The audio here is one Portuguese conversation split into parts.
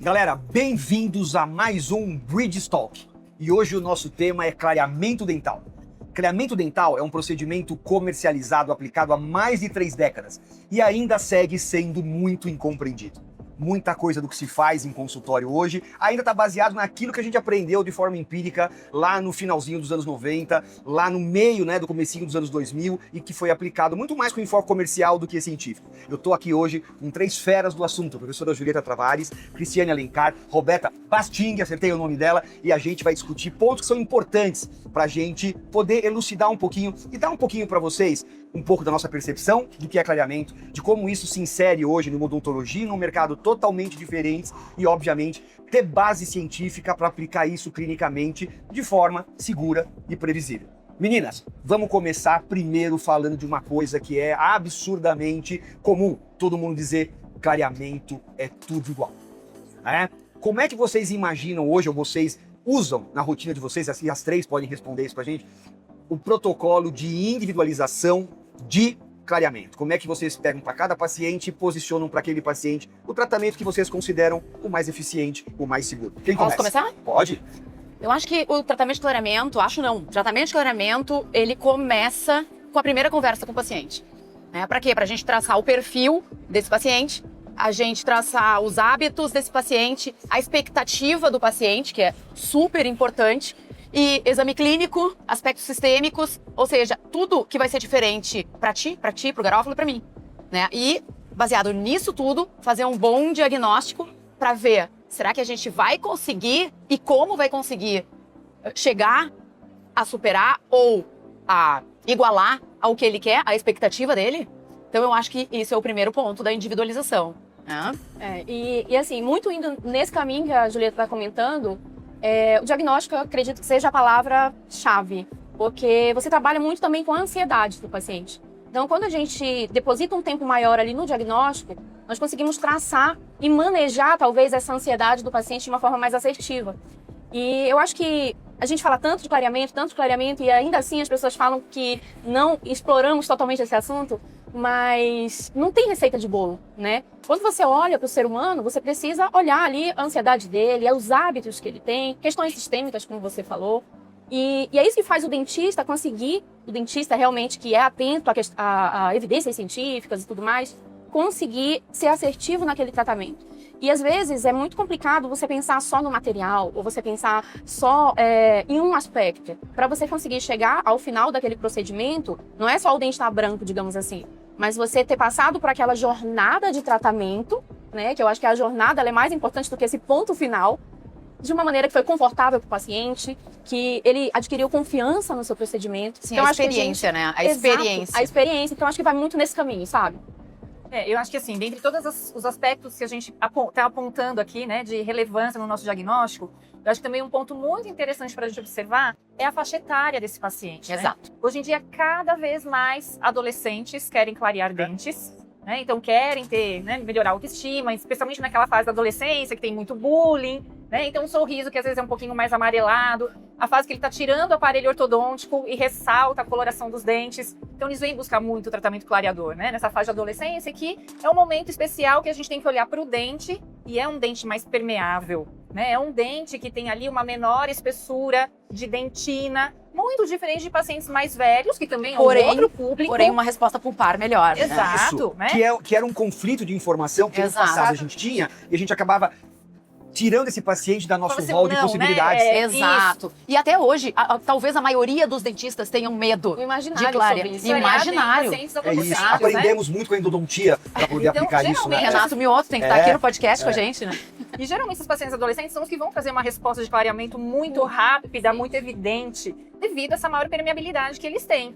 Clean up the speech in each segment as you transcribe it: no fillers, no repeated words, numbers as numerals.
Galera, bem-vindos a mais um Bridge Talk. E hoje o nosso tema é clareamento dental. Clareamento dental é um procedimento comercializado aplicado há mais de 3 décadas e ainda segue sendo muito incompreendido. Muita coisa do que se faz em consultório hoje ainda está baseado naquilo que a gente aprendeu de forma empírica lá no finalzinho dos anos 90, lá no meio, do comecinho dos anos 2000 e que foi aplicado muito mais com enfoque comercial do que científico. Eu estou aqui hoje com 3 feras do assunto, a professora Julieta Travares, Cristiane Alencar, Roberta Basting, acertei o nome dela, e a gente vai discutir pontos que são importantes para a gente poder elucidar um pouquinho e dar um pouquinho para vocês um pouco da nossa percepção do que é clareamento, de como isso se insere hoje numa odontologia, num mercado totalmente diferente e, obviamente, ter base científica para aplicar isso clinicamente de forma segura e previsível. Meninas, vamos começar primeiro falando de uma coisa que é absurdamente comum, todo mundo dizer clareamento é tudo igual. Como é que vocês imaginam hoje, ou vocês usam na rotina de vocês, assim, as 3 podem responder isso pra gente, o protocolo de individualização de clareamento? Como é que vocês pegam para cada paciente e posicionam para aquele paciente o tratamento que vocês consideram o mais eficiente, o mais seguro? Quem começa? Posso começar? Pode. Eu acho que o tratamento de clareamento, o tratamento de clareamento, ele começa com a primeira conversa com o paciente. Para quê? Para a gente traçar o perfil desse paciente, a gente traçar os hábitos desse paciente, a expectativa do paciente, que é super importante, e exame clínico, aspectos sistêmicos, ou seja, tudo que vai ser diferente para ti, pro Garofalo e para mim. E, baseado nisso tudo, fazer um bom diagnóstico para ver, será que a gente vai conseguir e como vai conseguir chegar a superar ou a igualar ao que ele quer, a expectativa dele? Então, eu acho que isso é o primeiro ponto da individualização. E assim, muito indo nesse caminho que a Julieta está comentando, o diagnóstico, eu acredito que seja a palavra-chave, porque você trabalha muito também com a ansiedade do paciente. Então, quando a gente deposita um tempo maior ali no diagnóstico, nós conseguimos traçar e manejar, talvez, essa ansiedade do paciente de uma forma mais assertiva. E eu acho que a gente fala tanto de clareamento, e ainda assim as pessoas falam que não exploramos totalmente esse assunto, mas não tem receita de bolo, Quando você olha para o ser humano, você precisa olhar ali a ansiedade dele, os hábitos que ele tem, questões sistêmicas, como você falou. E é isso que faz o dentista conseguir, o dentista realmente que é atento a evidências científicas e tudo mais, conseguir ser assertivo naquele tratamento. E às vezes é muito complicado você pensar só no material, ou você pensar só em um aspecto. Para você conseguir chegar ao final daquele procedimento, não é só o dente estar branco, digamos assim, mas você ter passado por aquela jornada de tratamento, que eu acho que a jornada ela é mais importante do que esse ponto final, de uma maneira que foi confortável para o paciente, que ele adquiriu confiança no seu procedimento. Sim, então, a experiência, a experiência. A experiência. Então, acho que vai muito nesse caminho, sabe? Eu acho que assim, dentre todos os aspectos que a gente está apontando aqui, de relevância no nosso diagnóstico, eu acho que também um ponto muito interessante para a gente observar é a faixa etária desse paciente. Exato. Hoje em dia, cada vez mais adolescentes querem clarear dentes, então querem ter, melhorar a autoestima, especialmente naquela fase da adolescência que tem muito bullying, então um sorriso que às vezes é um pouquinho mais amarelado, a fase que ele está tirando o aparelho ortodôntico e ressalta a coloração dos dentes. Então eles vêm buscar muito o tratamento clareador, nessa fase de adolescência, que é um momento especial que a gente tem que olhar para o dente, e é um dente mais permeável, é um dente que tem ali uma menor espessura de dentina, muito diferente de pacientes mais velhos, que também é um outro público. Porém, uma resposta pulpar melhor. Exato. Que era um conflito de informação que no passado a gente tinha, e a gente acabava tirando esse paciente da nosso rol de possibilidades. Exato. Isso. E até hoje, talvez a maioria dos dentistas tenham medo de clareamento. Imaginário. É isso. Aprendemos muito com a endodontia para poder aplicar isso. Renato Mioto tem que estar aqui no podcast com a gente, E geralmente esses pacientes adolescentes são os que vão fazer uma resposta de clareamento muito rápida, muito evidente, devido a essa maior permeabilidade que eles têm,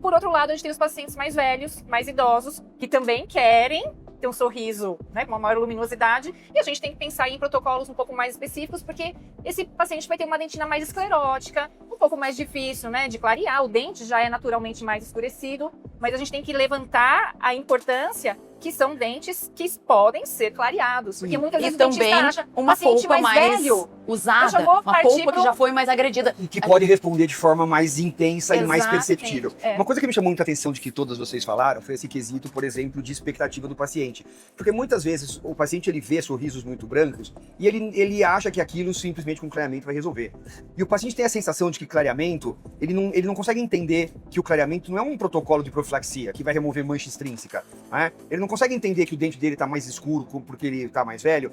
Por outro lado, a gente tem os pacientes mais velhos, mais idosos, que também querem ter um sorriso, com uma maior luminosidade, e a gente tem que pensar em protocolos um pouco mais específicos, porque esse paciente vai ter uma dentina mais esclerótica, um pouco mais difícil, de clarear, o dente já é naturalmente mais escurecido, mas a gente tem que levantar a importância que são dentes que podem ser clareados. Porque muitas E vezes o dentista também acha uma paciente polpa mais velho. usada, Eu já vou uma partir polpa que pro- já foi mais agredida. E que pode responder de forma mais intensa e mais Exatamente, perceptível. é. Uma coisa que me chamou muita atenção de que todas vocês falaram foi esse quesito, por exemplo, de expectativa do paciente. Porque muitas vezes o paciente ele vê sorrisos muito brancos e ele acha que aquilo simplesmente com clareamento vai resolver. E o paciente tem a sensação de que clareamento, ele não consegue entender que o clareamento não é um protocolo de profilaxia que vai remover mancha extrínseca. Né? Ele não consegue entender que o dente dele está mais escuro porque ele está mais velho,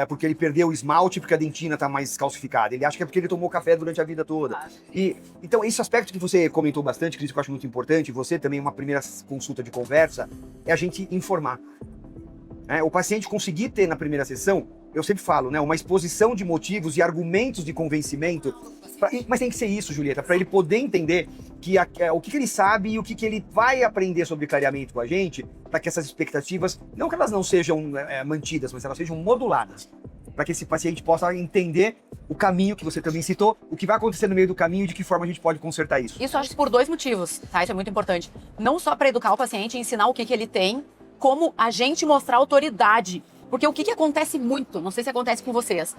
porque ele perdeu o esmalte, porque a dentina está mais calcificada. Ele acha que é porque ele tomou café durante a vida toda. Então, esse aspecto que você comentou bastante, Cris, que eu acho muito importante, você também, uma primeira consulta de conversa, é a gente informar. O paciente conseguir ter na primeira sessão, eu sempre falo, né, uma exposição de motivos e argumentos de convencimento, mas tem que ser isso, Julieta, para ele poder entender que o que ele sabe e o que ele vai aprender sobre clareamento com a gente, para que essas expectativas, não que elas não sejam mantidas, mas elas sejam moduladas, para que esse paciente possa entender o caminho que você também citou, o que vai acontecer no meio do caminho e de que forma a gente pode consertar isso. Isso eu acho que por 2 motivos, tá? Isso é muito importante. Não só para educar o paciente e ensinar o que ele tem, como a gente mostrar autoridade. Porque o que acontece muito, não sei se acontece com vocês.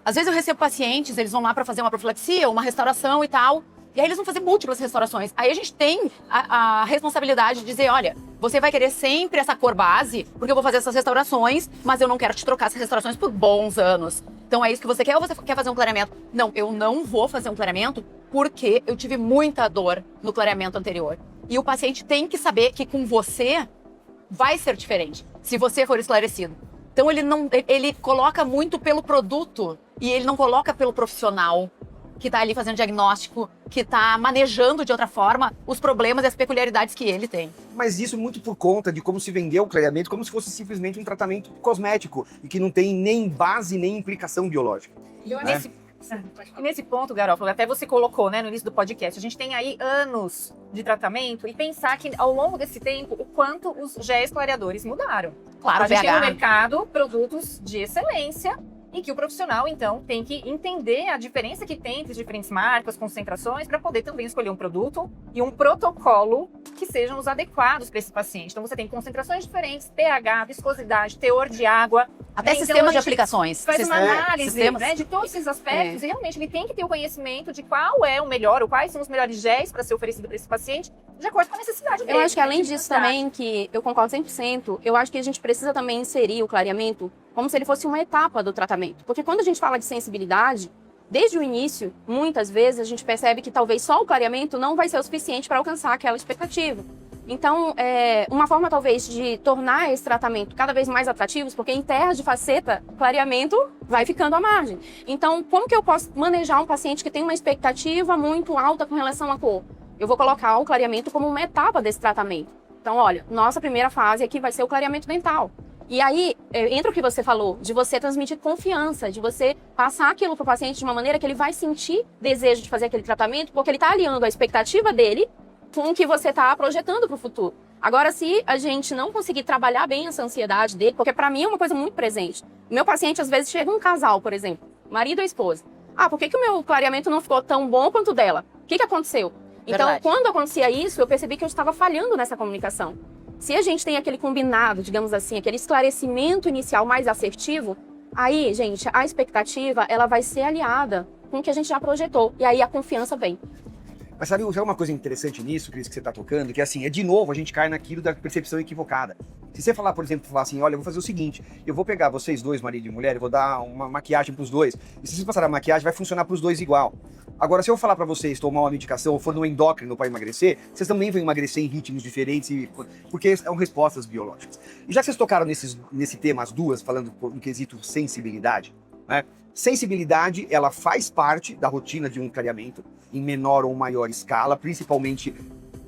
Às vezes eu recebo pacientes, eles vão lá para fazer uma profilaxia, uma restauração e tal, e aí eles vão fazer múltiplas restaurações. Aí a gente tem a responsabilidade de dizer, olha, você vai querer sempre essa cor base, porque eu vou fazer essas restaurações, mas eu não quero te trocar essas restaurações por bons anos. Então é isso que você quer ou você quer fazer um clareamento? Não, eu não vou fazer um clareamento porque eu tive muita dor no clareamento anterior. E o paciente tem que saber que com você vai ser diferente, se você for esclarecido. Então ele coloca muito pelo produto e ele não coloca pelo profissional que está ali fazendo diagnóstico, que está manejando de outra forma os problemas e as peculiaridades que ele tem. Mas isso muito por conta de como se vendeu o clareamento, como se fosse simplesmente um tratamento cosmético e que não tem nem base nem implicação biológica. E nesse ponto, Garofalo, até você colocou, né, no início do podcast, a gente tem aí anos de tratamento e pensar que ao longo desse tempo, o quanto os géis clareadores mudaram. Claro, A gente tem no BH. mercado produtos de excelência e que o profissional, então, tem que entender a diferença que tem entre as diferentes marcas, concentrações, para poder também escolher um produto e um protocolo que sejam os adequados para esse paciente. Então, você tem concentrações diferentes, pH, viscosidade, teor de água. Até Então, sistemas a de gente aplicações. faz uma análise, sistemas. né, de todos esses aspectos e realmente ele tem que ter o conhecimento de qual é o melhor ou quais são os melhores géis para ser oferecido para esse paciente, de acordo com a necessidade dele. Eu acho que além disso também, que eu concordo 100%, eu acho que a gente precisa também inserir o clareamento como se ele fosse uma etapa do tratamento. Porque quando a gente fala de sensibilidade, desde o início, muitas vezes a gente percebe que talvez só o clareamento não vai ser o suficiente para alcançar aquela expectativa. Então, uma forma talvez de tornar esse tratamento cada vez mais atrativo, porque em terras de faceta, clareamento vai ficando à margem. Então, como que eu posso manejar um paciente que tem uma expectativa muito alta com relação à cor? Eu vou colocar o clareamento como uma etapa desse tratamento. Então, olha, nossa primeira fase aqui vai ser o clareamento dental. E aí, entra o que você falou, de você transmitir confiança, de você passar aquilo para o paciente de uma maneira que ele vai sentir desejo de fazer aquele tratamento, porque ele está alinhando a expectativa dele com o que você está projetando para o futuro. Agora, se a gente não conseguir trabalhar bem essa ansiedade dele, porque para mim é uma coisa muito presente. O meu paciente, às vezes, chega um casal, por exemplo, marido ou esposa. Ah, por que o meu clareamento não ficou tão bom quanto o dela? O que aconteceu? Então, Verdade. quando acontecia isso, eu percebi que eu estava falhando nessa comunicação. Se a gente tem aquele combinado, digamos assim, aquele esclarecimento inicial mais assertivo, aí, gente, a expectativa, ela vai ser aliada com o que a gente já projetou. E aí a confiança vem. Mas sabe uma coisa interessante nisso, Cris, que você está tocando? Que assim, de novo, a gente cai naquilo da percepção equivocada. Se você falar, por exemplo, assim, olha, eu vou fazer o seguinte, eu vou pegar vocês dois, marido e mulher, eu vou dar uma maquiagem pros dois, e se vocês passarem a maquiagem, vai funcionar pros dois igual. Agora, se eu falar pra vocês tomar uma medicação ou for no endócrino para emagrecer, vocês também vão emagrecer em ritmos diferentes, porque são respostas biológicas. E já que vocês tocaram nesse tema, as duas, falando no quesito sensibilidade, né? Sensibilidade, ela faz parte da rotina de um clareamento, em menor ou maior escala, principalmente,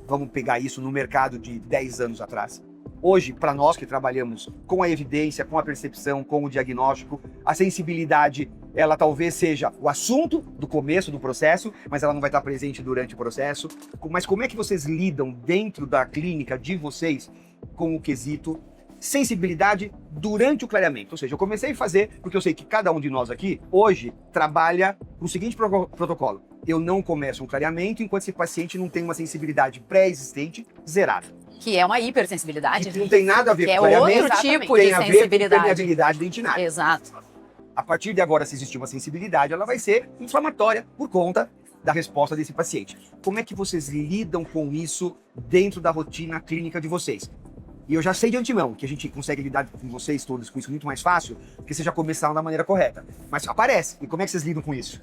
vamos pegar isso no mercado de 10 anos atrás. Hoje, para nós que trabalhamos com a evidência, com a percepção, com o diagnóstico, a sensibilidade, ela talvez seja o assunto do começo do processo, mas ela não vai estar presente durante o processo. Mas como é que vocês lidam dentro da clínica de vocês com o quesito sensibilidade durante o clareamento? Ou seja, eu comecei a fazer, porque eu sei que cada um de nós aqui, hoje, trabalha com o seguinte protocolo. Eu não começo um clareamento enquanto esse paciente não tem uma sensibilidade pré-existente zerada. que é uma hipersensibilidade. Que não tem nada a ver Que é com clareamento, outro tipo tem de a ver com sensibilidade. permeabilidade dentinária. Exato. A partir de agora, se existir uma sensibilidade, ela vai ser inflamatória por conta da resposta desse paciente. Como é que vocês lidam com isso dentro da rotina clínica de vocês? E eu já sei de antemão que a gente consegue lidar com vocês todos com isso muito mais fácil, porque vocês já começaram da maneira correta. Mas aparece. E como é que vocês lidam com isso?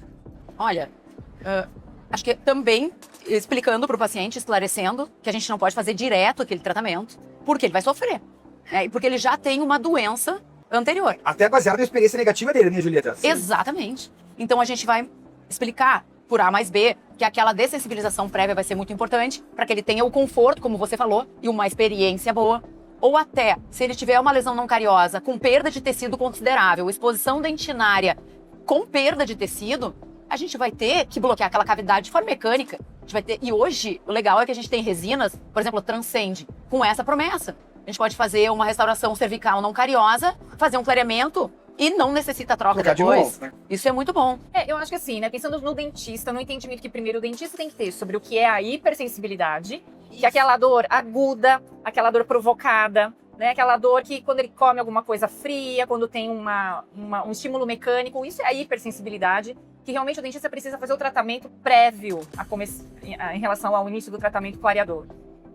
Olha, acho que também explicando para o paciente, esclarecendo que a gente não pode fazer direto aquele tratamento, porque ele vai sofrer. E porque ele já tem uma doença anterior. Até baseado na experiência negativa dele, né, Julieta? Exatamente. Então a gente vai explicar por A mais B que aquela dessensibilização prévia vai ser muito importante para que ele tenha o conforto, como você falou, e uma experiência boa. Ou até, se ele tiver uma lesão não cariosa com perda de tecido considerável, exposição dentinária com perda de tecido, a gente vai ter que bloquear aquela cavidade de forma mecânica. A gente vai ter... E hoje, o legal é que a gente tem resinas, por exemplo, Transcend, com essa promessa. A gente pode fazer uma restauração cervical não cariosa, fazer um clareamento e não necessita troca Trocar de depois. novo, né? Isso é muito bom. Eu acho que assim, né, pensando no dentista, no entendimento que primeiro o dentista tem que ter sobre o que é a hipersensibilidade, que é aquela dor aguda, aquela dor provocada, né, aquela dor que quando ele come alguma coisa fria, quando tem um estímulo mecânico, isso é a hipersensibilidade, que realmente o dentista precisa fazer o tratamento prévio em relação ao início do tratamento clareador.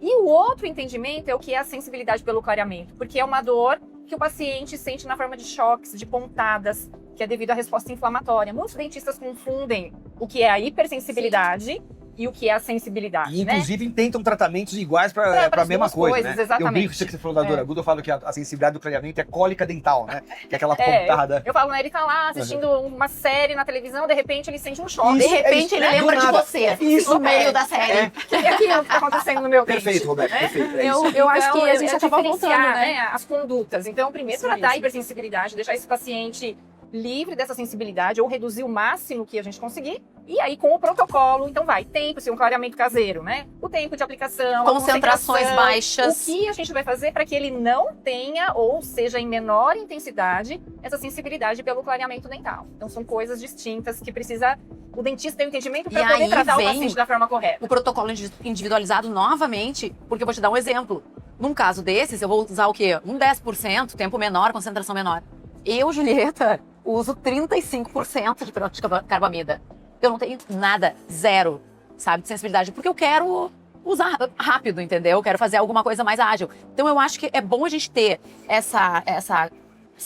E o outro entendimento é o que é a sensibilidade pelo clareamento, porque é uma dor que o paciente sente na forma de choques, de pontadas, que é devido à resposta inflamatória. Muitos dentistas confundem o que é a hipersensibilidade e o que é a sensibilidade, E, né? inclusive, tentam tratamentos iguais para Para a mesma duas coisa, coisas, né? exatamente. Eu brinco, isso que você falou da dor aguda, eu falo que a sensibilidade do clareamento é cólica dental, né? Que é aquela pontada. Eu falo, né, ele tá lá assistindo uma série na televisão, de repente ele sente um choque. De Isso, repente isso, ele é, lembra do de nada. você, Isso, no meio da série. É. Que é aquilo que tá acontecendo no meu dente. Perfeito, Roberto, né? perfeito. É isso. Eu acho que a gente acaba diferenciar, voltando, né? As condutas. Então, primeiro Isso tratar a mesmo. hipersensibilidade, deixar esse paciente livre dessa sensibilidade ou reduzir o máximo que a gente conseguir. E aí, com o protocolo, então vai, tempo, se um clareamento caseiro, né? O tempo de aplicação, a Concentrações concentração, baixas. O que a gente vai fazer para que ele não tenha, ou seja, em menor intensidade, essa sensibilidade pelo clareamento dental. Então, são coisas distintas que precisa o dentista ter o entendimento E para poder aí tratar o vem paciente da forma correta. O protocolo individualizado novamente, porque eu vou te dar um exemplo. Num caso desses, eu vou usar o quê? Um 10%, tempo menor, concentração menor. Eu, Julieta, uso 35% de peróxido de carbamida. Eu não tenho nada, zero, sabe, de sensibilidade, porque eu quero usar rápido, entendeu? Eu quero fazer alguma coisa mais ágil. Então, eu acho que é bom a gente ter essas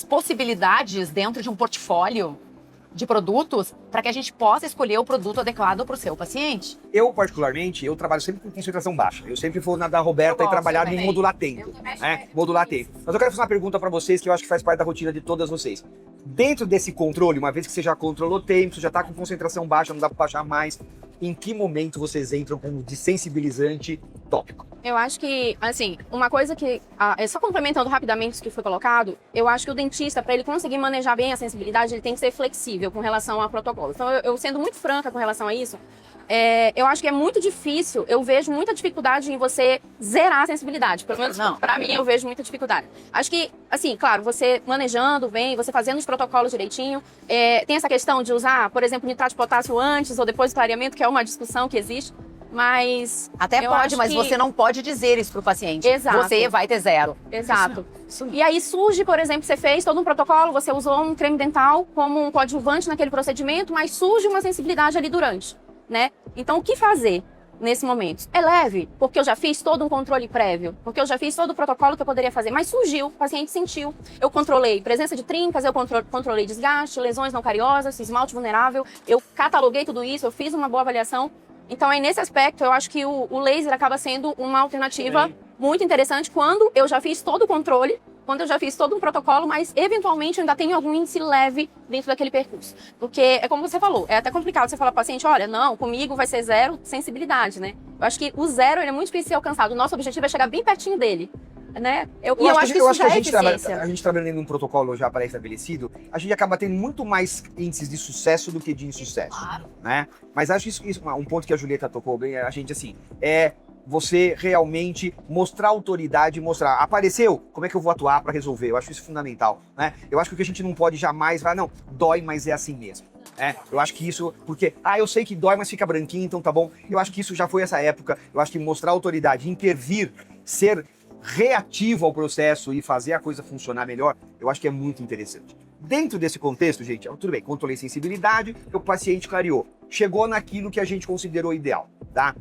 possibilidades dentro de um portfólio de produtos para que a gente possa escolher o produto adequado para o seu paciente. Eu, particularmente, eu trabalho sempre com concentração baixa. Eu sempre vou na da Roberta e trabalhar em modular tempo. Modular tempo. Mas eu quero fazer uma pergunta para vocês que eu acho que faz parte da rotina de todas vocês. Dentro desse controle, uma vez que você já controlou o tempo, você já está com concentração baixa, não dá para baixar mais, em que momento vocês entram com desensibilizante tópico? Eu acho que, assim, uma coisa que, só complementando rapidamente o que foi colocado, eu acho que o dentista, para ele conseguir manejar bem a sensibilidade, ele tem que ser flexível com relação ao protocolo. Então, eu sendo muito franca com relação a isso, eu acho que é muito difícil, eu vejo muita dificuldade em você zerar a sensibilidade. Pelo menos, para mim, eu vejo muita dificuldade. Acho que, assim, claro, você manejando bem, você fazendo os protocolos direitinho, tem essa questão de usar, por exemplo, nitrato de potássio antes ou depois do clareamento, que é uma discussão que existe. Mas até eu pode, acho mas que... você não pode dizer isso pro paciente. Exato. Você vai ter zero. Exato. Isso. E aí surge, por exemplo, você fez todo um protocolo, você usou um creme dental como um coadjuvante naquele procedimento, mas surge uma sensibilidade ali durante, né? Então, o que fazer nesse momento? É leve, porque eu já fiz todo um controle prévio, porque eu já fiz todo o protocolo que eu poderia fazer, mas surgiu, o paciente sentiu. Eu controlei presença de trincas, eu controlei desgaste, lesões não cariosas, esmalte vulnerável, eu cataloguei tudo isso, eu fiz uma boa avaliação. Então, aí, nesse aspecto, eu acho que o laser acaba sendo uma alternativa muito interessante quando eu já fiz todo o controle, quando eu já fiz todo um protocolo, mas, eventualmente, eu ainda tenho algum índice leve dentro daquele percurso. Porque, é como você falou, é até complicado você falar para o paciente, olha, não, comigo vai ser zero sensibilidade, né? Eu acho que o zero ele é muito difícil de ser alcançado. O nosso objetivo é chegar bem pertinho dele, né? Eu acho que isso já é eficiência. A gente trabalhando em um protocolo já pré-estabelecido, a gente acaba tendo muito mais índices de sucesso do que de insucesso, né? Mas acho isso um ponto que a Julieta tocou bem, a gente assim, você realmente mostrar autoridade, mostrar, apareceu, como é que eu vou atuar para resolver? Eu acho isso fundamental, né? Eu acho que o que a gente não pode jamais falar, não, dói, mas é assim mesmo. Eu acho que isso, porque, eu sei que dói, mas fica branquinho, então tá bom. Eu acho que isso já foi essa época, eu acho que mostrar autoridade, intervir ser reativo ao processo e fazer a coisa funcionar melhor, eu acho que é muito interessante. Dentro desse contexto, gente, tudo bem, controlei sensibilidade, o paciente clareou, chegou naquilo que a gente considerou ideal, tá?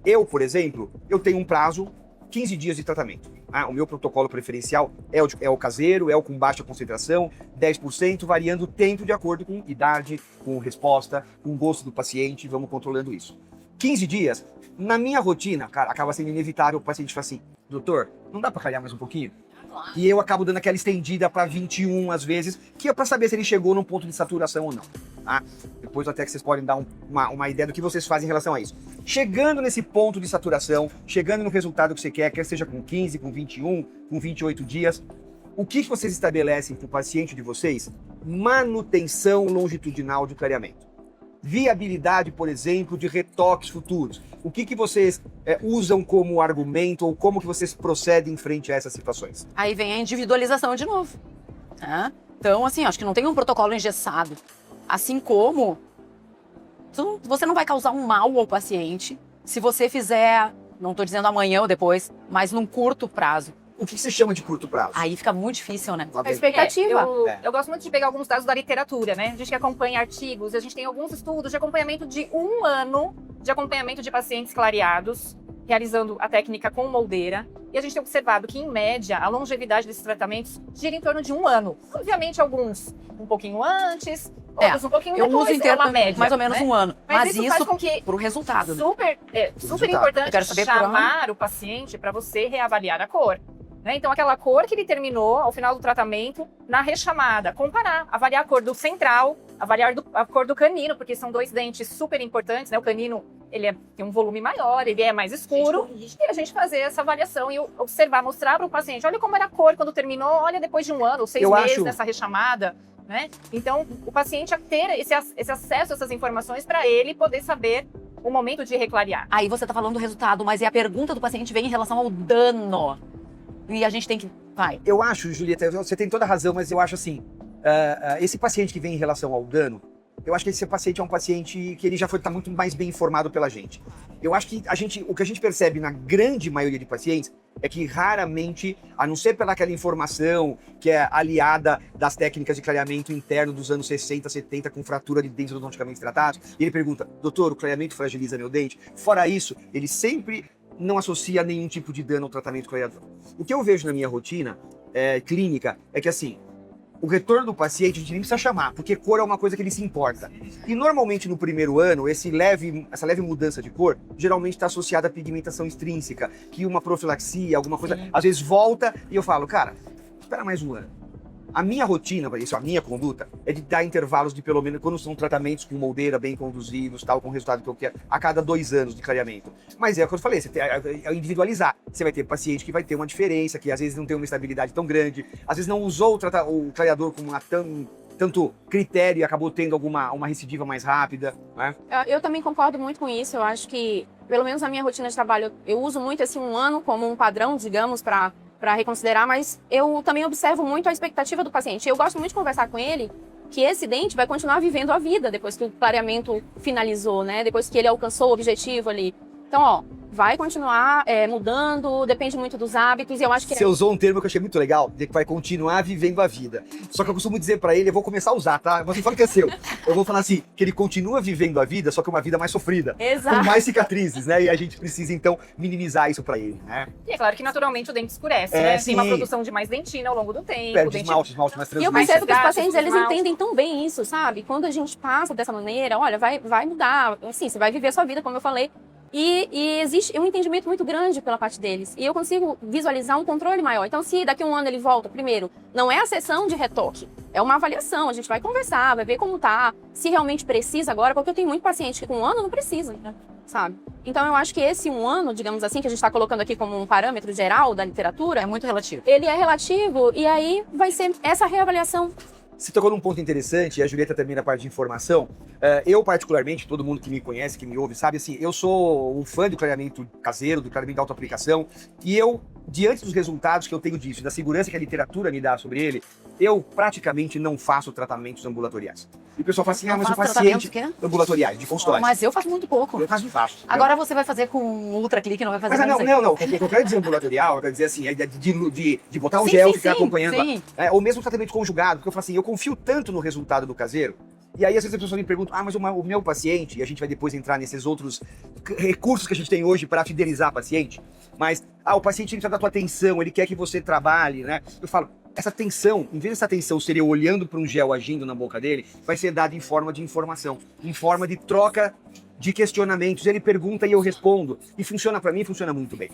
Eu, por exemplo, eu tenho um prazo, 15 dias de tratamento. O meu protocolo preferencial é o caseiro, é o com baixa concentração, 10%, variando o tempo de acordo com idade, com resposta, com gosto do paciente, vamos controlando isso. 15 dias, na minha rotina, cara, acaba sendo inevitável o paciente falar assim, doutor, não dá pra calhar mais um pouquinho? E eu acabo dando aquela estendida para 21 às vezes, que é para saber se ele chegou num ponto de saturação ou não. Tá? Depois até que vocês podem dar uma ideia do que vocês fazem em relação a isso. Chegando nesse ponto de saturação, chegando no resultado que você quer seja com 15, com 21, com 28 dias, o que vocês estabelecem para o paciente de vocês? Manutenção longitudinal de clareamento. Viabilidade, por exemplo, de retoques futuros. O que vocês usam como argumento ou como que vocês procedem em frente a essas situações? Aí vem a individualização de novo. Tá? Então, assim, acho que não tem um protocolo engessado. Assim como você não vai causar um mal ao paciente se você fizer, não estou dizendo amanhã ou depois, mas num curto prazo. O que você chama de curto prazo? Aí fica muito difícil, né? A expectativa. Eu gosto muito de pegar alguns dados da literatura, né? A gente que acompanha artigos, a gente tem alguns estudos de acompanhamento de 1 ano de acompanhamento de pacientes clareados, realizando a técnica com moldeira. E a gente tem observado que, em média, a longevidade desses tratamentos gira em torno de 1 ano. Obviamente, alguns um pouquinho antes, outros um pouquinho eu depois, uso em termos uma média, mais ou menos né? 1 ano. Mas isso faz isso com que pro resultado. Né? super importante Eu quero saber por ano. chamar o paciente para você reavaliar a cor. Então, aquela cor que ele terminou ao final do tratamento, na rechamada, comparar, avaliar a cor do central, avaliar a cor do canino, porque são 2 dentes super importantes, né? O canino, ele tem um volume maior, ele é mais escuro, e a gente fazer essa avaliação e observar, mostrar para o paciente, olha como era a cor quando terminou, olha depois de 1 ano, 6 meses dessa rechamada, né? Então, o paciente ter esse acesso a essas informações para ele poder saber o momento de reclarear. Aí você tá falando do resultado, mas a pergunta do paciente vem em relação ao dano. E a gente tem que... Vai. Eu acho, Julieta, você tem toda a razão, mas eu acho assim, esse paciente que vem em relação ao dano, eu acho que esse paciente é um paciente que ele já está muito mais bem informado pela gente. Eu acho que o que a gente percebe na grande maioria de pacientes é que raramente, a não ser pela aquela informação que é aliada das técnicas de clareamento interno dos anos 60, 70, com fratura de dentes odonticamente tratados, e ele pergunta, doutor, o clareamento fragiliza meu dente? Fora isso, ele sempre não associa nenhum tipo de dano ao tratamento clareador. O que eu vejo na minha rotina clínica é que, assim, o retorno do paciente a gente nem precisa chamar, porque cor é uma coisa que ele se importa. E normalmente no primeiro ano, essa leve mudança de cor, geralmente está associada à pigmentação extrínseca, que uma profilaxia, alguma coisa, às vezes volta e eu falo, cara, espera mais 1 ano. A minha rotina, a minha conduta, é de dar intervalos de pelo menos, quando são tratamentos com moldeira bem conduzidos, tal, com o resultado que eu quero, a cada 2 anos de clareamento. Mas é o que eu falei, é individualizar. Você vai ter paciente que vai ter uma diferença, que às vezes não tem uma estabilidade tão grande, às vezes não usou o clareador com tanto critério e acabou tendo uma recidiva mais rápida, né? Eu também concordo muito com isso. Eu acho que, pelo menos na minha rotina de trabalho, eu uso muito assim 1 ano como um padrão, digamos, para reconsiderar, mas eu também observo muito a expectativa do paciente. Eu gosto muito de conversar com ele que esse dente vai continuar vivendo a vida depois que o clareamento finalizou, né? Depois que ele alcançou o objetivo ali. Então, vai continuar mudando, depende muito dos hábitos, e eu acho que... Você usou um termo que eu achei muito legal, de que vai continuar vivendo a vida. Só que eu costumo dizer pra ele, eu vou começar a usar, tá? Você fala que é seu. Eu vou falar assim, que ele continua vivendo a vida, só que uma vida mais sofrida. Exato. Com mais cicatrizes, né? E a gente precisa, então, minimizar isso pra ele, né? E é claro que, naturalmente, o dente escurece, né? Tem uma produção de mais dentina ao longo do tempo. Perde esmalte mais E eu transparente. percebo que os gasto, pacientes, eles esmalte. entendem tão bem isso, sabe? Quando a gente passa dessa maneira, olha, vai mudar, assim, você vai viver a sua vida, como eu falei. E existe um entendimento muito grande pela parte deles. E eu consigo visualizar um controle maior. Então, se daqui a 1 ano ele volta, primeiro, não é a sessão de retoque, é uma avaliação. A gente vai conversar, vai ver como tá, se realmente precisa agora, porque eu tenho muito paciente que com 1 ano não precisa, né? Sabe? Então, eu acho que esse 1 ano, digamos assim, que a gente está colocando aqui como um parâmetro geral da literatura, É muito relativo. ele é relativo e aí vai ser essa reavaliação. Você tocou num ponto interessante, e a Julieta também na parte de informação. Eu, particularmente, todo mundo que me conhece, que me ouve, sabe, assim, eu sou um fã do clareamento caseiro, do clareamento de autoaplicação, e eu, diante dos resultados que eu tenho disso, da segurança que a literatura me dá sobre ele, eu praticamente não faço tratamentos ambulatoriais. E o pessoal fala assim, Não mas o faz paciente... tratamentos ambulatoriais, de consultório. Mas eu faço muito pouco. Eu quase não faço. Agora você vai fazer com ultraclick, não vai fazer Mas com não. O que eu quero dizer ambulatorial, eu quero dizer assim, de botar o Sim, gel e sim, ficar sim, acompanhando. sim. Ou mesmo tratamento conjugado, porque eu falo assim, eu confio tanto no resultado do caseiro. E aí, às vezes, as pessoas me perguntam, mas o meu paciente, e a gente vai depois entrar nesses outros recursos que a gente tem hoje para fidelizar paciente, mas, o paciente precisa da tua atenção, ele quer que você trabalhe, né? Eu falo, essa atenção, em vez dessa atenção ser eu olhando para um gel agindo na boca dele, vai ser dada em forma de informação, em forma de troca de questionamentos. Ele pergunta e eu respondo. E funciona para mim, funciona muito bem.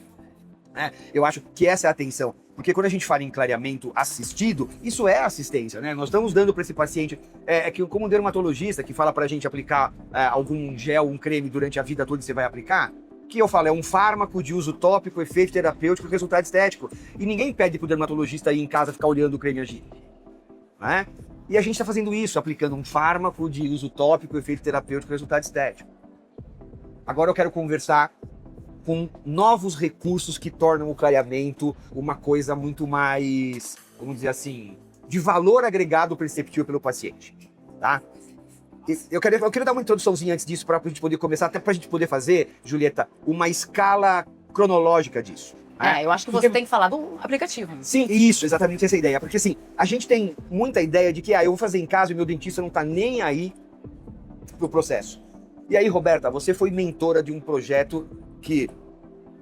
Eu acho que essa é a atenção. Porque quando a gente fala em clareamento assistido, isso é assistência, né? Nós estamos dando para esse paciente, que como um dermatologista que fala para a gente aplicar algum gel, um creme durante a vida toda e você vai aplicar, que eu falo, é um fármaco de uso tópico, efeito terapêutico, resultado estético. E ninguém pede pro dermatologista ir em casa ficar olhando o creme agir. Né? E a gente está fazendo isso, aplicando um fármaco de uso tópico, efeito terapêutico, resultado estético. Agora eu quero conversar com novos recursos que tornam o clareamento uma coisa muito mais, vamos dizer assim, de valor agregado perceptível pelo paciente. Tá? Eu quero dar uma introduçãozinha antes disso para a gente poder começar, até para a gente poder fazer, Julieta, uma escala cronológica disso. Eu acho que você tem que falar do aplicativo. Sim, isso, exatamente essa ideia. Porque assim, a gente tem muita ideia de que eu vou fazer em casa e meu dentista não tá nem aí pro processo. E aí, Roberta, você foi mentora de um projeto que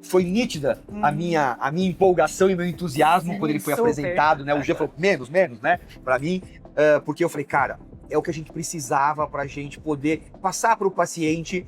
foi nítida a minha empolgação e meu entusiasmo quando ele foi Super. apresentado, né? O Jean falou, menos, né? Pra mim, porque eu falei, cara, é o que a gente precisava pra gente poder passar pro paciente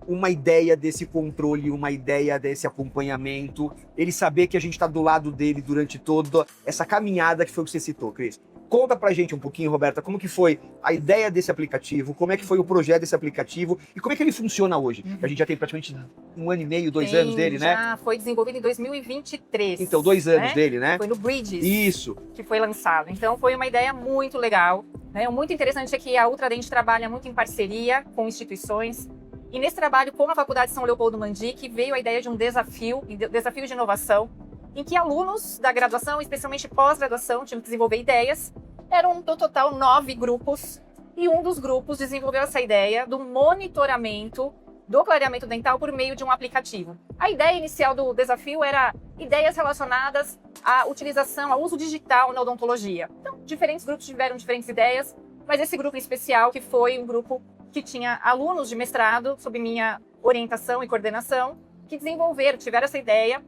uma ideia desse controle, uma ideia desse acompanhamento, ele saber que a gente tá do lado dele durante toda essa caminhada que foi o que você citou, Cris. Conta pra gente um pouquinho, Roberta, como que foi a ideia desse aplicativo, como é que foi o projeto desse aplicativo e como é que ele funciona hoje. A gente já tem praticamente 1 ano e meio, 2 anos dele, né? Já foi desenvolvido em 2023. Então, 2 anos dele, né? Foi no Bridges. Isso. Que foi lançado. Então, foi uma ideia muito legal. Né? O muito interessante é que a Ultradent trabalha muito em parceria com instituições. E nesse trabalho com a Faculdade São Leopoldo Mandic, veio a ideia de um desafio de inovação, em que alunos da graduação, especialmente pós-graduação, tinham que desenvolver ideias. Eram, no total, 9 grupos. E um dos grupos desenvolveu essa ideia do monitoramento do clareamento dental por meio de um aplicativo. A ideia inicial do desafio era ideias relacionadas à utilização, ao uso digital na odontologia. Então, diferentes grupos tiveram diferentes ideias, mas esse grupo em especial, que foi um grupo que tinha alunos de mestrado, sob minha orientação e coordenação, que tiveram essa ideia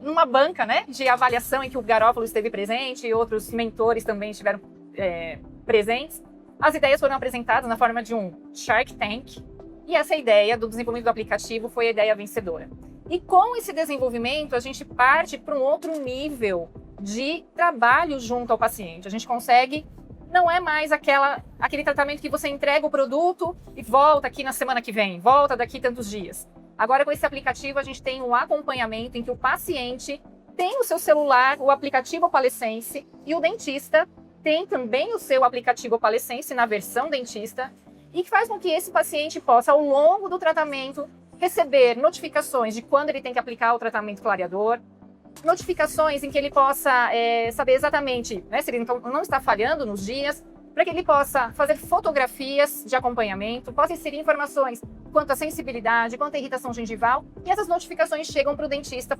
numa banca, né, de avaliação em que o Garofalo esteve presente e outros mentores também estiveram presentes. As ideias foram apresentadas na forma de um Shark Tank e essa ideia do desenvolvimento do aplicativo foi a ideia vencedora. E com esse desenvolvimento, a gente parte para um outro nível de trabalho junto ao paciente. A gente consegue, não é mais aquele tratamento que você entrega o produto e volta aqui na semana que vem, volta daqui tantos dias. Agora, com esse aplicativo, a gente tem um acompanhamento em que o paciente tem o seu celular, o aplicativo Opalesense, e o dentista tem também o seu aplicativo Opalesense na versão dentista, e que faz com que esse paciente possa, ao longo do tratamento, receber notificações de quando ele tem que aplicar o tratamento clareador, notificações em que ele possa saber exatamente, né, se ele não está falhando nos dias, para que ele possa fazer fotografias de acompanhamento, possa inserir informações quanto à sensibilidade, quanto à irritação gengival, e essas notificações chegam para o dentista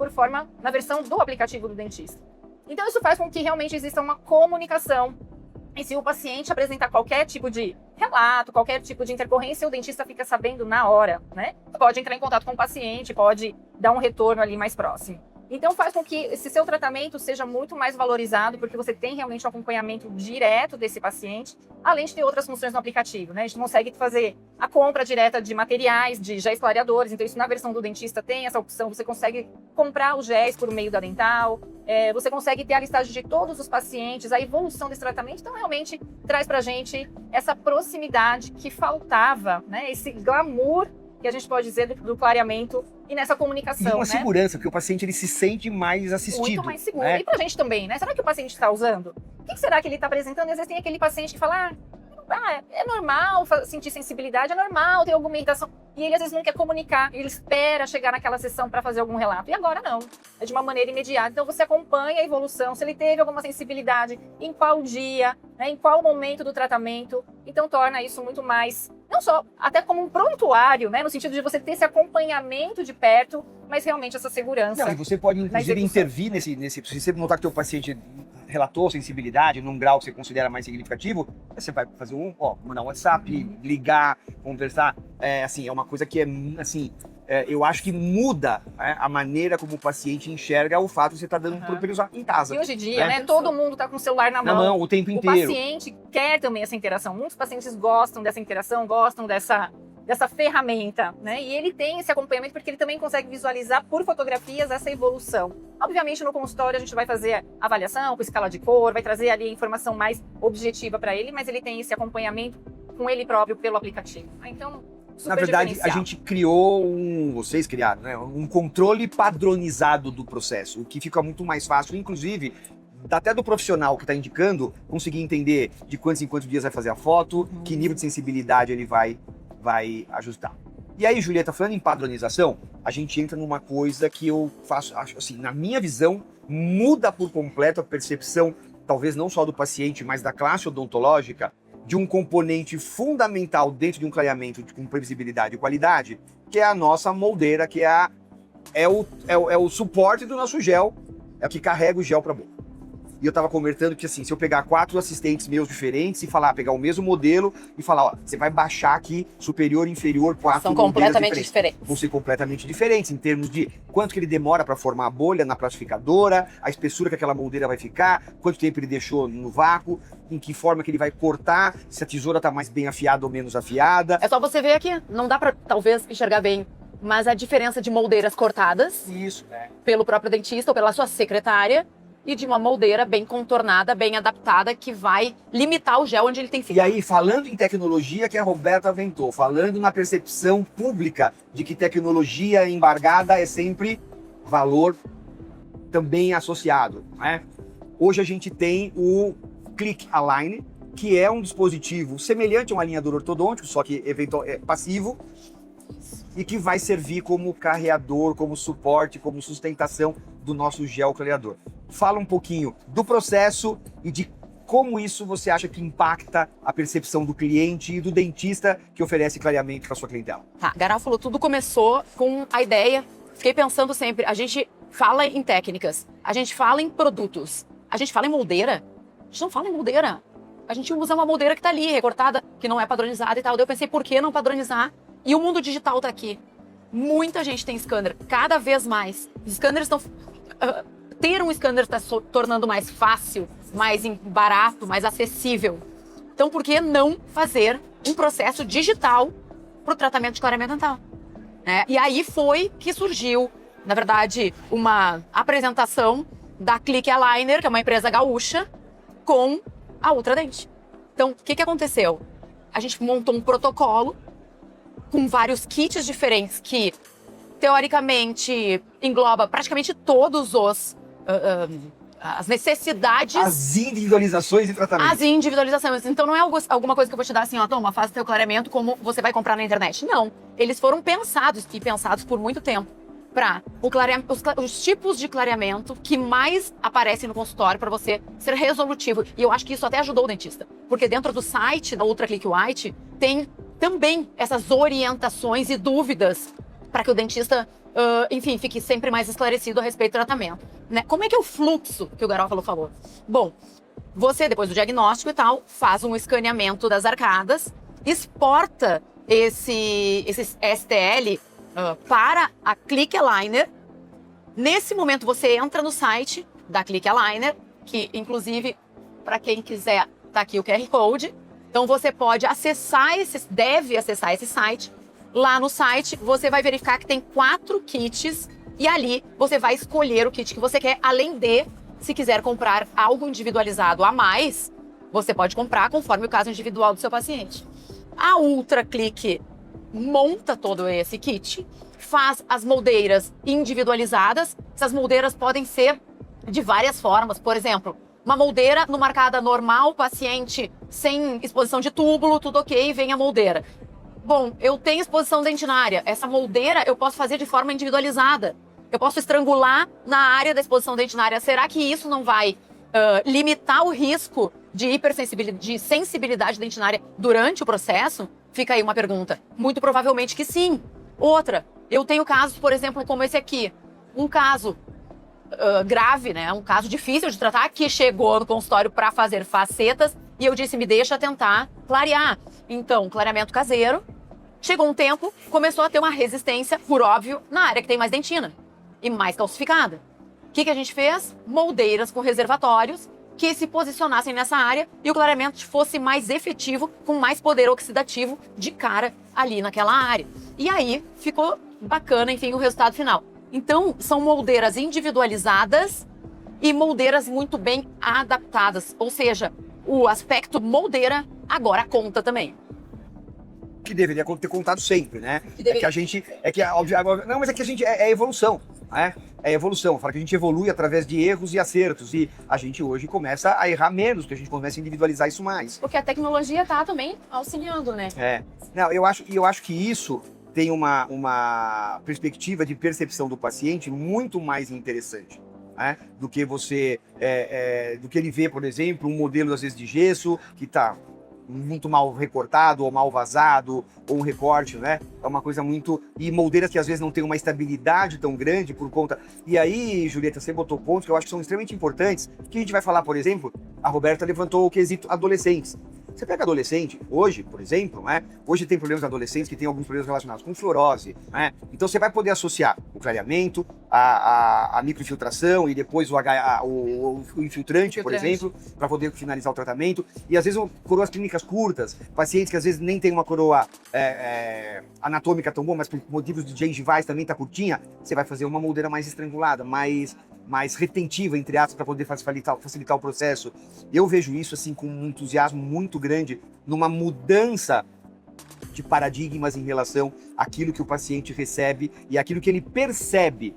na versão do aplicativo do dentista. Então isso faz com que realmente exista uma comunicação, e se o paciente apresentar qualquer tipo de relato, qualquer tipo de intercorrência, o dentista fica sabendo na hora, né? Pode entrar em contato com o paciente, pode dar um retorno ali mais próximo. Então faz com que esse seu tratamento seja muito mais valorizado, porque você tem realmente um acompanhamento direto desse paciente, além de ter outras funções no aplicativo, né? A gente consegue fazer a compra direta de materiais, de géis clareadores, então isso na versão do dentista tem essa opção, você consegue comprar os géis por meio da dental, você consegue ter a listagem de todos os pacientes, a evolução desse tratamento, então realmente traz pra gente essa proximidade que faltava, né? Esse glamour que a gente pode dizer do clareamento e nessa comunicação, e uma né? segurança, porque o paciente ele se sente mais assistido. Muito mais seguro. Né? E pra gente também, né? Será que o paciente está usando? O que será que ele está apresentando? Às vezes tem aquele paciente que fala, é normal sentir sensibilidade, é normal ter alguma irritação. E ele às vezes não quer comunicar, ele espera chegar naquela sessão para fazer algum relato. E agora não, é de uma maneira imediata. Então você acompanha a evolução, se ele teve alguma sensibilidade, em qual dia, né, em qual momento do tratamento. Então torna isso muito mais, não só até como um prontuário, né, no sentido de você ter esse acompanhamento de perto, mas realmente essa segurança. Não, e você pode, inclusive, intervir nesse. Se você notar que o teu paciente relatou sensibilidade num grau que você considera mais significativo, você vai fazer mandar um WhatsApp, ligar, conversar. Assim, é uma coisa que eu acho que muda, né, a maneira como o paciente enxerga o fato de você estar dando para ele usar em casa. E hoje em dia, né, todo mundo está com o celular na mão. O tempo inteiro. O paciente quer também essa interação. Muitos pacientes gostam dessa interação, gostam dessa ferramenta, né? E ele tem esse acompanhamento porque ele também consegue visualizar por fotografias essa evolução. Obviamente, no consultório a gente vai fazer avaliação com escala de cor, vai trazer ali a informação mais objetiva para ele, mas ele tem esse acompanhamento com ele próprio pelo aplicativo. Então, super na verdade, diferencial. a gente criou vocês criaram, né, um controle padronizado do processo, o que fica muito mais fácil, inclusive, até do profissional que está indicando, conseguir entender de quantos em quantos dias vai fazer a foto, que nível de sensibilidade ele vai ajustar. E aí, Julieta, falando em padronização, a gente entra numa coisa que eu faço, acho assim, na minha visão, muda por completo a percepção, talvez não só do paciente, mas da classe odontológica, de um componente fundamental dentro de um clareamento com previsibilidade e qualidade, que é a nossa moldeira, que é o suporte do nosso gel, é o que carrega o gel para a boca. E eu tava comentando que assim, se eu pegar 4 assistentes meus diferentes e pegar o mesmo modelo e falar, você vai baixar aqui superior, inferior, 4 são completamente diferentes. Vão ser completamente diferentes em termos de quanto que ele demora para formar a bolha na plastificadora, a espessura que aquela moldeira vai ficar, quanto tempo ele deixou no vácuo, em que forma que ele vai cortar, se a tesoura tá mais bem afiada ou menos afiada. É só você ver aqui, não dá para talvez enxergar bem, mas a diferença de moldeiras cortadas pelo próprio dentista ou pela sua secretária, e de uma moldeira bem contornada, bem adaptada, que vai limitar o gel onde ele tem que ficar. E aí, falando em tecnologia que a Roberta aventou, falando na percepção pública de que tecnologia embargada é sempre valor também associado, né? Hoje a gente tem o Click Align, que é um dispositivo semelhante a um alinhador ortodôntico, só que é passivo, e que vai servir como carreador, como suporte, como sustentação do nosso gel clareador. Fala um pouquinho do processo e de como isso você acha que impacta a percepção do cliente e do dentista que oferece clareamento para sua clientela. Tá, Garofalo, tudo começou com a ideia, fiquei pensando sempre, a gente fala em técnicas, a gente fala em produtos, a gente fala em moldeira, a gente não fala em moldeira. A gente usa uma moldeira que tá ali, recortada, que não é padronizada e tal. Daí eu pensei, por que não padronizar? E o mundo digital tá aqui. Muita gente tem scanner, cada vez mais. Os scanners estão... ter um scanner está se tornando mais fácil, mais barato, mais acessível. Então, por que não fazer um processo digital para o tratamento de clareamento dental? E aí foi que surgiu, na verdade, uma apresentação da Click Aligner, que é uma empresa gaúcha, com a Ultradent. Então, o que aconteceu? A gente montou um protocolo com vários kits diferentes que, teoricamente, engloba praticamente todos as necessidades... As individualizações de tratamento. As individualizações. Então, não é alguma coisa que eu vou te dar assim, toma, faz teu clareamento como você vai comprar na internet. Não. Eles foram pensados por muito tempo para os tipos de clareamento que mais aparecem no consultório para você ser resolutivo. E eu acho que isso até ajudou o dentista. Porque dentro do site da Ultra Click White tem também essas orientações e dúvidas para que o dentista, enfim, fique sempre mais esclarecido a respeito do tratamento. Né? Como é que é o fluxo que o Garofalo falou? Bom, você, depois do diagnóstico e tal, faz um escaneamento das arcadas, exporta esse STL para a Click Aligner. Nesse momento, você entra no site da Click Aligner, que, inclusive, para quem quiser, tá aqui o QR Code. Então, você pode deve acessar esse site. Lá no site, você vai verificar que tem 4 kits e ali você vai escolher o kit que você quer, além de, se quiser comprar algo individualizado a mais, você pode comprar conforme o caso individual do seu paciente. A Ultra Click monta todo esse kit, faz as moldeiras individualizadas. Essas moldeiras podem ser de várias formas. Por exemplo, uma moldeira numa arcada normal, paciente sem exposição de túbulo, tudo ok, vem a moldeira. Bom, eu tenho exposição dentinária. Essa moldeira eu posso fazer de forma individualizada. Eu posso estrangular na área da exposição dentinária. Será que isso não vai limitar o risco de hipersensibilidade, de sensibilidade dentinária durante o processo? Fica aí uma pergunta. Muito provavelmente que sim. Outra, eu tenho casos, por exemplo, como esse aqui. Um caso grave, né? Um caso difícil de tratar, que chegou no consultório para fazer facetas e eu disse, me deixa tentar clarear. Então, clareamento caseiro. Chegou um tempo, começou a ter uma resistência, por óbvio, na área que tem mais dentina e mais calcificada. O que a gente fez? Moldeiras com reservatórios que se posicionassem nessa área e o clareamento fosse mais efetivo, com mais poder oxidativo de cara ali naquela área. E aí ficou bacana, enfim, o resultado final. Então, são moldeiras individualizadas e moldeiras muito bem adaptadas. Ou seja, o aspecto moldeira agora conta também. Que deveria ter contado sempre, né? Deveria. É que a gente... não, mas é que a gente... É evolução, né? É evolução. Fala que a gente evolui através de erros e acertos. E a gente hoje começa a errar menos, porque a gente começa a individualizar isso mais. Porque a tecnologia tá também auxiliando, né? Não, eu acho que isso tem uma perspectiva de percepção do paciente muito mais interessante, né? Do que você... do que ele vê, por exemplo, um modelo, às vezes, de gesso, que está muito mal recortado ou mal vazado, ou um recorte, né? É uma coisa muito... E moldeiras que às vezes não tem uma estabilidade tão grande por conta... E aí, Julieta, você botou pontos que eu acho que são extremamente importantes, que a gente vai falar, por exemplo, a Roberta levantou o quesito adolescentes. Você pega adolescente, hoje, por exemplo, né? Hoje tem problemas adolescentes que têm alguns problemas relacionados com fluorose, né? Então você vai poder associar o clareamento, a microinfiltração e depois o infiltrante, por exemplo, para poder finalizar o tratamento. E às vezes coroas clínicas curtas, pacientes que às vezes nem tem uma coroa anatômica tão boa, mas por motivos de gengivais também tá curtinha, você vai fazer uma moldeira mais estrangulada, mais retentiva, entre aspas, para poder facilitar o processo. Eu vejo isso assim com um entusiasmo muito grande numa mudança de paradigmas em relação àquilo que o paciente recebe e aquilo que ele percebe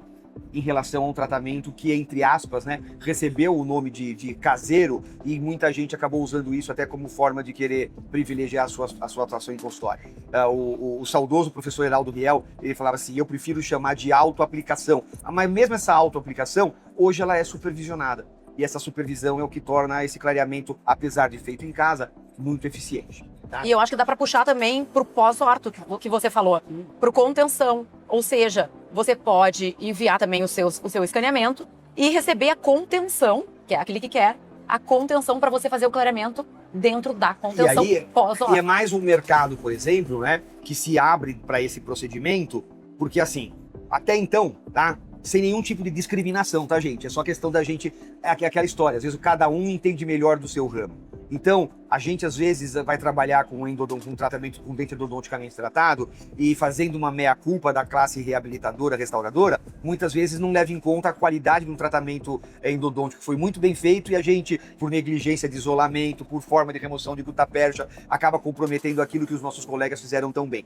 em relação a um tratamento que, entre aspas, né, recebeu o nome de caseiro, e muita gente acabou usando isso até como forma de querer privilegiar a sua atuação em consultório. O saudoso professor Heraldo Riel, ele falava assim, eu prefiro chamar de autoaplicação. Mas mesmo essa autoaplicação, hoje ela é supervisionada. E essa supervisão é o que torna esse clareamento, apesar de feito em casa, muito eficiente. Tá? E eu acho que dá para puxar também pro pós-orto, que você falou, pro contenção. Ou seja, você pode enviar também o seu escaneamento e receber a contenção, que é aquele que quer, a contenção para você fazer o clareamento dentro da contenção pós-orto. E é mais um mercado, por exemplo, né, que se abre para esse procedimento, porque assim, até então, tá? Sem nenhum tipo de discriminação, tá, gente? É só questão da gente... É aquela história, às vezes cada um entende melhor do seu ramo. Então, a gente às vezes vai trabalhar com um tratamento com dente endodonticamente tratado e fazendo uma meia-culpa da classe reabilitadora, restauradora, muitas vezes não leva em conta a qualidade de um tratamento endodôntico que foi muito bem feito e a gente, por negligência de isolamento, por forma de remoção de gutapercha, acaba comprometendo aquilo que os nossos colegas fizeram tão bem.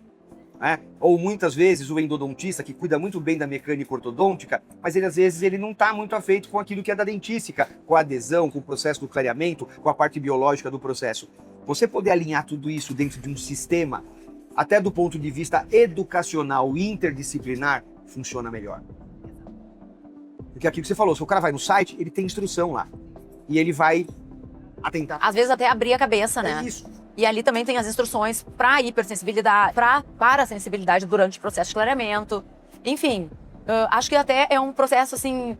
Ou muitas vezes o endodontista que cuida muito bem da mecânica ortodôntica, mas ele às vezes ele não está muito afeito com aquilo que é da dentística, com a adesão, com o processo do clareamento, com a parte biológica do processo. Você poder alinhar tudo isso dentro de um sistema, até do ponto de vista educacional e interdisciplinar, funciona melhor. Porque aquilo que você falou, se o cara vai no site, ele tem instrução lá. E ele vai atentar. Às vezes até abrir a cabeça, né? É isso. E ali também tem as instruções para hipersensibilidade, para a sensibilidade durante o processo de clareamento. Enfim, acho que até é um processo, assim,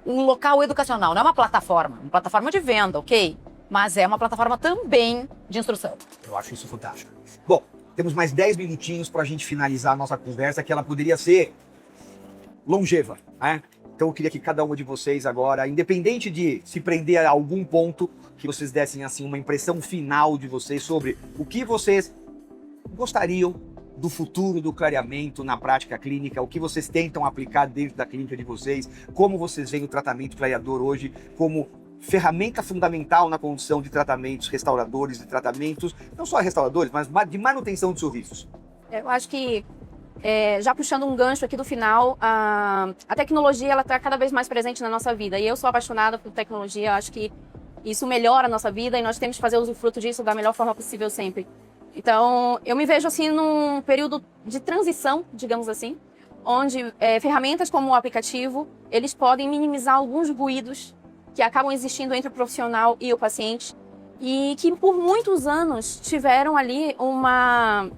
um local educacional. Não é uma plataforma de venda, ok? Mas é uma plataforma também de instrução. Eu acho isso fantástico. Bom, temos mais 10 minutinhos para a gente finalizar a nossa conversa, que ela poderia ser longeva, né? Então eu queria que cada uma de vocês agora, independente de se prender a algum ponto, que vocês dessem assim uma impressão final de vocês sobre o que vocês gostariam do futuro do clareamento na prática clínica, o que vocês tentam aplicar dentro da clínica de vocês, como vocês veem o tratamento clareador hoje como ferramenta fundamental na condução de tratamentos restauradores, de tratamentos, não só restauradores, mas de manutenção de sorrisos. Eu acho que, já puxando um gancho aqui do final, a tecnologia ela está cada vez mais presente na nossa vida. E eu sou apaixonada por tecnologia, eu acho que isso melhora a nossa vida e nós temos que fazer usufruto disso da melhor forma possível sempre. Então, eu me vejo assim num período de transição, digamos assim, onde ferramentas como o aplicativo, eles podem minimizar alguns ruídos que acabam existindo entre o profissional e o paciente e que por muitos anos tiveram ali uma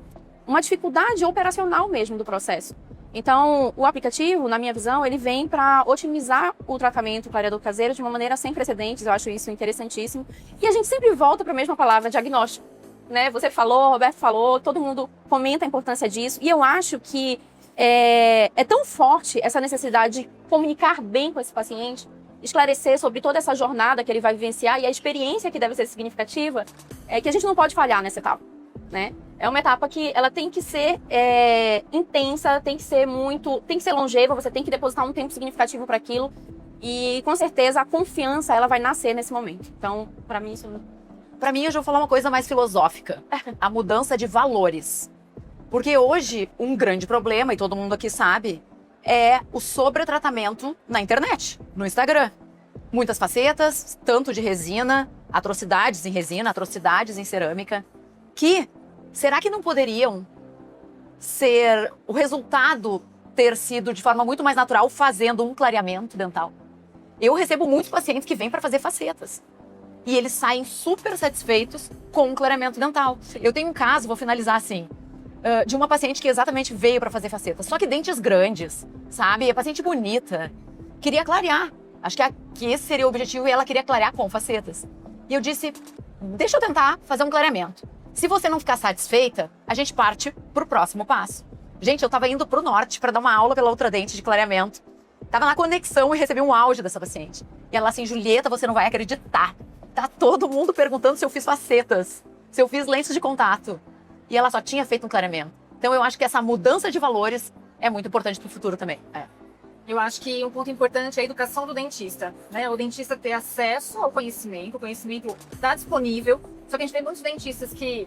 dificuldade operacional mesmo do processo. Então, o aplicativo, na minha visão, ele vem para otimizar o tratamento clareador caseiro de uma maneira sem precedentes, eu acho isso interessantíssimo. E a gente sempre volta para a mesma palavra, diagnóstico. Né? Você falou, Roberto falou, todo mundo comenta a importância disso. E eu acho que é tão forte essa necessidade de comunicar bem com esse paciente, esclarecer sobre toda essa jornada que ele vai vivenciar e a experiência que deve ser significativa, que a gente não pode falhar nessa etapa. Né? É uma etapa que ela tem que ser intensa, tem que ser longeva, você tem que depositar um tempo significativo para aquilo e com certeza a confiança ela vai nascer nesse momento. Então, para mim isso... Para mim, eu já vou falar uma coisa mais filosófica. A mudança de valores. Porque hoje, um grande problema, e todo mundo aqui sabe, é o sobretratamento na internet, no Instagram. Muitas facetas, tanto de resina, atrocidades em resina, atrocidades em cerâmica, que será que não poderiam ser o resultado ter sido de forma muito mais natural fazendo um clareamento dental? Eu recebo muitos pacientes que vêm para fazer facetas. E eles saem super satisfeitos com o clareamento dental. Eu tenho um caso, vou finalizar assim, de uma paciente que exatamente veio para fazer facetas, só que dentes grandes, sabe? A paciente bonita, queria clarear. Acho que esse seria o objetivo e ela queria clarear com facetas. E eu disse, deixa eu tentar fazer um clareamento. Se você não ficar satisfeita, a gente parte pro próximo passo. Gente, eu tava indo pro norte para dar uma aula pela Ultradente de clareamento. Tava na conexão e recebi um áudio dessa paciente. E ela assim, Julieta, você não vai acreditar. Tá todo mundo perguntando se eu fiz facetas, se eu fiz lentes de contato. E ela só tinha feito um clareamento. Então eu acho que essa mudança de valores é muito importante para o futuro também. Eu acho que um ponto importante é a educação do dentista. Né? O dentista ter acesso ao conhecimento, o conhecimento está disponível. Só que a gente tem muitos dentistas que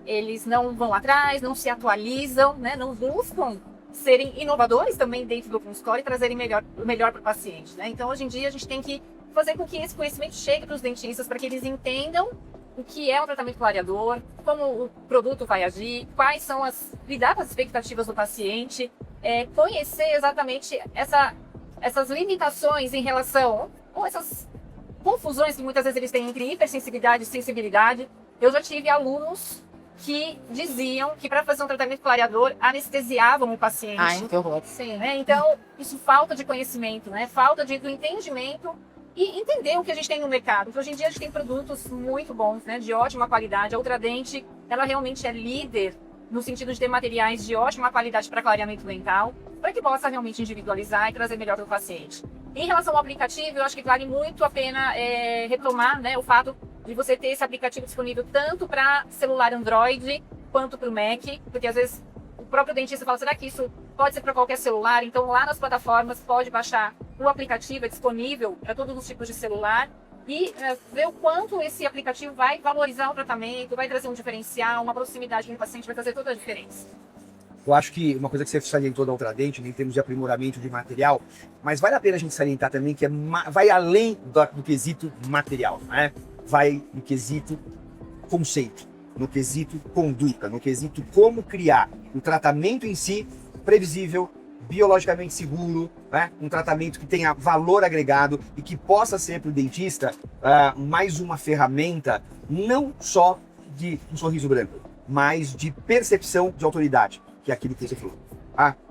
eles não vão atrás, não se atualizam, né? Não buscam serem inovadores também dentro do consultório e trazerem o melhor para o paciente. Né? Então hoje em dia a gente tem que fazer com que esse conhecimento chegue para os dentistas, para que eles entendam o que é um tratamento clareador, como o produto vai agir, quais são lidar com as expectativas do paciente, conhecer exatamente essas limitações em relação, ou essas confusões que muitas vezes eles têm entre hipersensibilidade e sensibilidade. Eu já tive alunos que diziam que para fazer um tratamento clareador anestesiavam o paciente. Ai, que horror. Sim, né? Então, isso falta de conhecimento, né? Falta do entendimento e entender o que a gente tem no mercado. Porque hoje em dia a gente tem produtos muito bons, né? De ótima qualidade. A Ultradente, ela realmente é líder no sentido de ter materiais de ótima qualidade para clareamento dental, para que possa realmente individualizar e trazer melhor para o paciente. Em relação ao aplicativo, eu acho que vale muito a pena retomar, né, o fato de você ter esse aplicativo disponível tanto para celular Android quanto para o Mac, porque às vezes o próprio dentista fala, será que isso pode ser para qualquer celular? Então lá nas plataformas pode baixar o aplicativo, é disponível para todos os tipos de celular e ver o quanto esse aplicativo vai valorizar o tratamento, vai trazer um diferencial, uma proximidade com o paciente, vai fazer toda a diferença. Eu acho que uma coisa que você salientou da Ultradente, em termos de aprimoramento de material, mas vale a pena a gente salientar também que vai além do quesito material, né? Vai no quesito conceito, no quesito conduta, no quesito como criar o tratamento em si previsível, biologicamente seguro, né? Um tratamento que tenha valor agregado e que possa ser para o dentista mais uma ferramenta não só de um sorriso branco, mas de percepção de autoridade, que é aquilo que você falou.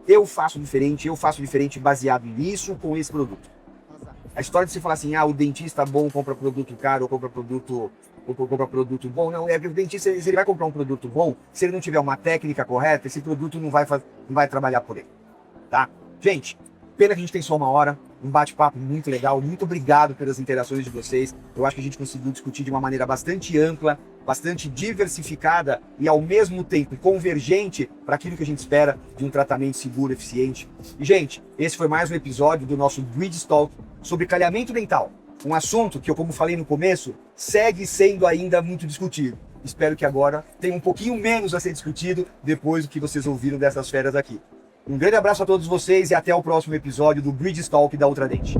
Eu faço diferente baseado nisso com esse produto. A história de você falar assim, o dentista bom compra produto caro ou compra produto bom, não, é que o dentista, se ele vai comprar um produto bom, se ele não tiver uma técnica correta, esse produto não vai trabalhar por ele, tá? Gente, pena que a gente tem só uma hora, um bate-papo muito legal, muito obrigado pelas interações de vocês, eu acho que a gente conseguiu discutir de uma maneira bastante ampla, bastante diversificada e ao mesmo tempo convergente para aquilo que a gente espera de um tratamento seguro, eficiente. E, gente, esse foi mais um episódio do nosso Bridge Talk sobre clareamento dental. Um assunto que eu, como falei no começo, segue sendo ainda muito discutido. Espero que agora tenha um pouquinho menos a ser discutido depois do que vocês ouviram dessas férias aqui. Um grande abraço a todos vocês e até o próximo episódio do Bridge Talk da Ultradente.